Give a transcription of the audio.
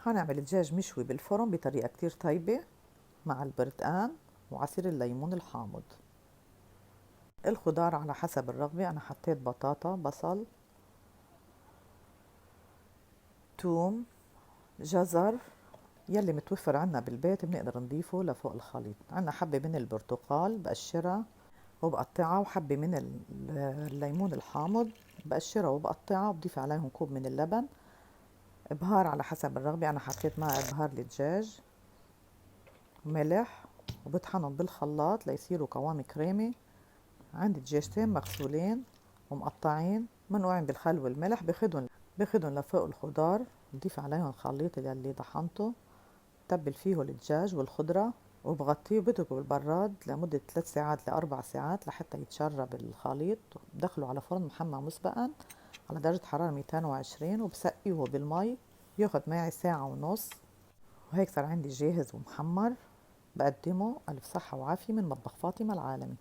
هنعمل دجاج مشوي بالفرن بطريقة كتير طيبة مع البرتقان وعصير الليمون الحامض. الخضار على حسب الرغبة، أنا حطيت بطاطا، بصل، توم، جزر، يلي متوفر عنا بالبيت بنقدر نضيفه لفوق الخليط. عنا حبة من البرتقال بقشرها وبقطعها، وحبة من الليمون الحامض بقشرها وبقطعها، وبضيف عليهم كوب من اللبن. بهار على حسب الرغبة، أنا حطيت معي بهار الدجاج، ملح، وبطحنهم بالخلاط ليصيروا قوام كريمي. عندي دجاجتين مغسولين ومقطعين منقوعين بالخل والملح، بخدن لفوق الخضار، بضيف عليهم الخليط اللي طحنته، تبل فيه الدجاج والخضرة، وبغطيه وبتركه بالبراد لمدة 3 ساعات ل4 ساعات لحتى يتشرب الخليط. بدخله على فرن محمى مسبقا على درجة حرارة 220، وبسقيه بالمي، ياخد معي ساعة ونص. وهيك صار عندي جاهز ومحمر. بقدمه ألف صحة وعافية من مطبخ فاطمة العالمي.